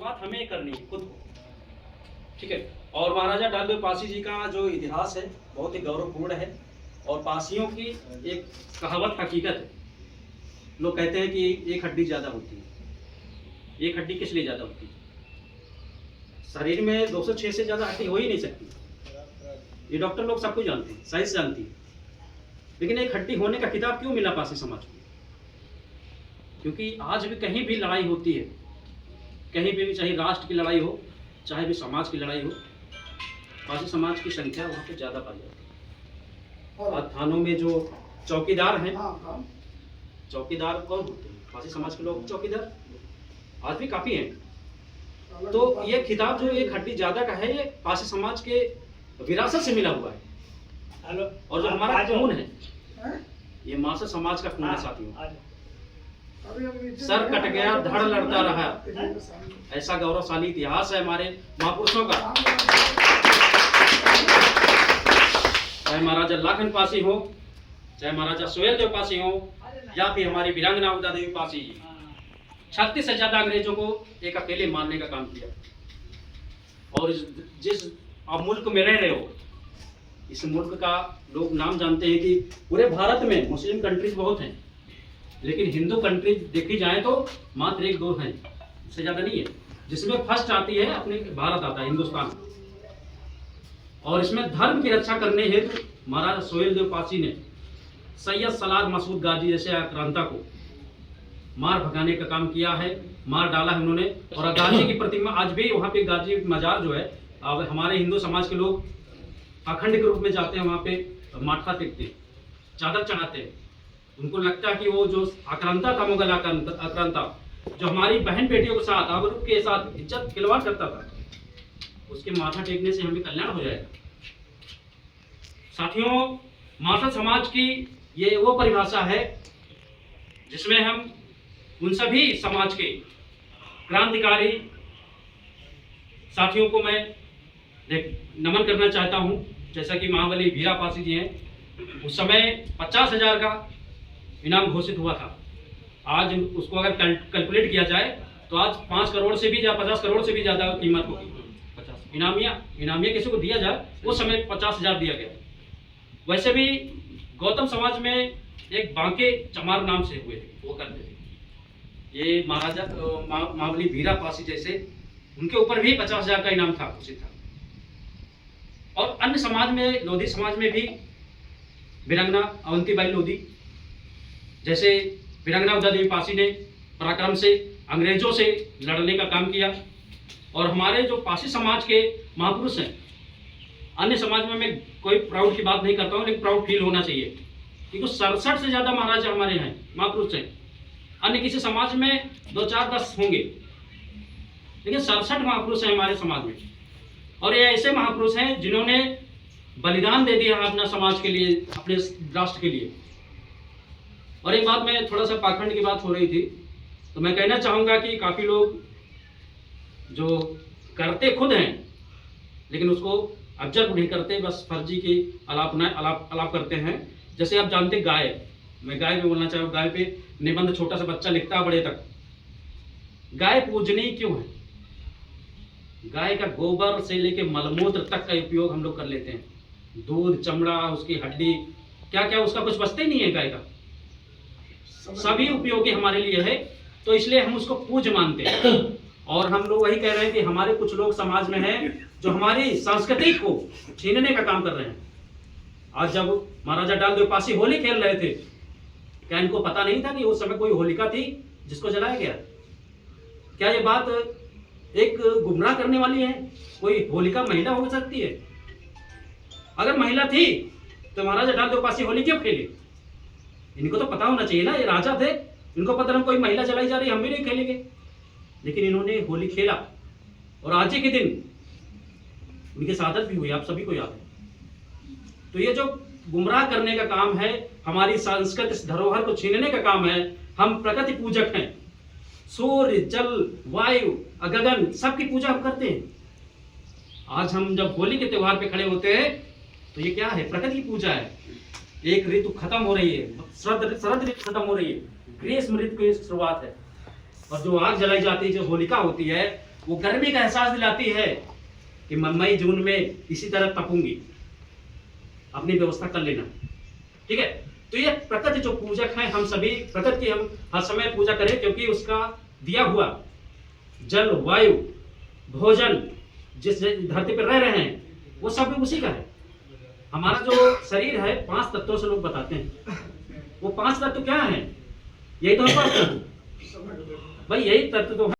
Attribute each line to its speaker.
Speaker 1: शुरुआत हमें करनी है खुद को, ठीक है। और महाराजा डालदेव पासी जी का जो इतिहास है बहुत ही गौरवपूर्ण है, और पासियों की एक कहावत हकीकत है। लोग कहते हैं कि एक हड्डी ज़्यादा होती है। एक हड्डी किस लिए ज़्यादा होती है? शरीर में 206 से ज़्यादा हड्डी हो ही नहीं सकती। ये डॉक्टर लोग सबको जानते हैं, साइंस जानती है। लेकिन एक हड्डी होने का खिताब क्यों मिला पासी समाज को? क्योंकि आज भी कहीं भी लड़ाई होती है, कहीं भी चाहे राष्ट्र की लड़ाई हो, चाहे भी समाज की लड़ाई हो, पासी समाज की संख्या वहाँ पे ज़्यादा पाई जाती है। और थानों में जो चौकीदार हैं, चौकीदार कौन होते हैं? पासी समाज के लोग चौकीदार आज भी काफ़ी हैं। तो ये खिताब जो एक हड्डी ज़्यादा का है, ये पासी समाज के विरासत से मिला हुआ है। और जो हमारा खून है, ये मासा समाज का खून है साथियों। सर कट गया, धड़ लड़ता रहा, ऐसा गौरवशाली इतिहास है हमारे महापुरुषों का। चाहे महाराजा लाखन पासी हो, चाहे महाराजा सोहेल देव पासी हो, या फिर हमारी वीरांगना उदा देवी पासी जी, 36 से ज्यादा अंग्रेजों को एक अकेले मारने का काम किया। और जिस आप मुल्क में रह रहे हो, इस मुल्क का लोग नाम जानते हैं कि पूरे भारत में मुस्लिम कंट्रीज बहुत हैं, लेकिन हिंदू कंट्रीज देखी जाए तो मात्र 1-2 हैं, इससे ज्यादा नहीं है। जिसमें फर्स्ट आती है अपने भारत आता है, हिंदुस्तान। और इसमें धर्म की रक्षा करने हेतु महाराजा सोहेल देव पासी ने सैयद सलार मसूद गाजी जैसे आक्रांता को मार भगाने का काम किया है, मार डाला है उन्होंने। और गाजी की प्रतिमा आज भी वहाँ पे, गाजी मजार जो है, अब हमारे हिंदू समाज के लोग अखंड के रूप में जाते हैं, वहाँ पे माथा टेकते हैं, चादर चढ़ाते हैं। उनको लगता है कि वो जो आक्रांता था, मुगल आक्रांता, जो हमारी बहन बेटियों के साथ, आबरू के साथ इज्जत खिलवाड़ करता था, उसके माथा टेकने से हमें कल्याण हो जाएगा। साथियों, मासा समाज की ये वो परिभाषा है जिसमें हम उन सभी समाज के क्रांतिकारी साथियों को मैं नमन करना चाहता हूं। जैसा कि महाबली भीरा पासी जी हैं, उस समय 50,000 का इनाम घोषित हुआ था। आज उसको अगर कैलकुलेट किया जाए तो आज 5 करोड़ से भी ज़्यादा, 50 करोड़ से भी ज़्यादा कीमत होगी। 50 इनामिया किसी को दिया जाए, उस समय 50,000 दिया गया। वैसे भी गौतम समाज में एक बांके चमार नाम से हुए थे, वो करते थे। ये महाराजा महाबली भीरा पासी जैसे, उनके ऊपर भी 50,000 का इनाम था, घोषित था। और अन्य समाज में, लोधी समाज में भी वीरांगना अवंतीबाई लोधी जैसे वीरांगना उदा देवी पासी ने पराक्रम से अंग्रेजों से लड़ने का काम किया। और हमारे जो पासी समाज के महापुरुष हैं, अन्य समाज में मैं कोई प्राउड की बात नहीं करता हूँ, लेकिन प्राउड फील होना चाहिए, क्योंकि 67 से ज़्यादा महाराजा हमारे हैं, महापुरुष हैं। अन्य किसी समाज में 2, 4, 10 होंगे, लेकिन 67 महापुरुष हैं हमारे समाज में। और ये ऐसे महापुरुष हैं जिन्होंने बलिदान दे दिया अपना समाज के लिए, अपने राष्ट्र के लिए। और एक बात, मैं थोड़ा सा पाखंड की बात हो रही थी, तो मैं कहना चाहूँगा कि काफ़ी लोग जो करते खुद हैं, लेकिन उसको ऑब्जर्व नहीं करते, बस फर्जी की अलाप करते हैं। जैसे आप जानते गाय, मैं गाय पे बोलना चाहूँ, गाय पे निबंध छोटा सा बच्चा लिखता है बड़े तक। गाय पूजनीय क्यों है? गाय का गोबर से लेके मलमूत्र तक का उपयोग हम लोग कर लेते हैं। दूध, चमड़ा, उसकी हड्डी, क्या क्या उसका कुछ बचता ही नहीं है गाय का, सभी उपयोगी हमारे लिए है। तो इसलिए हम उसको पूज्य मानते हैं। और हम लोग वही कह रहे हैं कि हमारे कुछ लोग समाज में हैं जो हमारी संस्कृति को छीनने का काम कर रहे हैं। आज जब महाराजा डालदेव पासी होली खेल रहे थे, क्या इनको पता नहीं था कि उस समय कोई होलिका थी जिसको जलाया गया? क्या ये बात एक गुमराह करने वाली है? कोई होलिका महिला हो सकती है? अगर महिला थी तो महाराजा डालदेव पासी होली क्यों खेले? इनको तो पता होना चाहिए ना, ये राजा थे, इनको पता नहीं कोई महिला जलाई जा रही, हम भी नहीं खेलेंगे। लेकिन इन्होंने होली खेला, और आज ही के दिन उनकी शहादत भी हुई, आप सभी को याद है। तो ये जो गुमराह करने का काम है, हमारी सांस्कृतिक धरोहर को छीनने का काम है। हम प्रकृति पूजक हैं, सूर्य, जल, वायु, गगन, सबकी पूजा हम करते हैं। आज हम जब होली के त्योहार पे खड़े होते हैं तो ये क्या है? प्रकृति की पूजा है। एक ऋतु खत्म हो रही है, शरद ऋतु खत्म हो रही है, ग्रीष्म ऋतु की शुरुआत है। और जो आग जलाई जाती है, जो होलिका होती है, वो गर्मी का एहसास दिलाती है कि मई जून में इसी तरह तपूंगी, अपनी व्यवस्था कर लेना। ठीक है, तो ये प्रकृति जो पूजक हैं, हम सभी प्रकृति की हम हर समय पूजा करें, क्योंकि उसका दिया हुआ जल, वायु, भोजन, जिस धरती पर रह रहे हैं, वो सब उसी का है। हमारा जो शरीर है 5 तत्वों से लोग बताते हैं, वो 5 तत्व क्या है? यही तो है 5 तत्व भाई, यही तत्व तो है।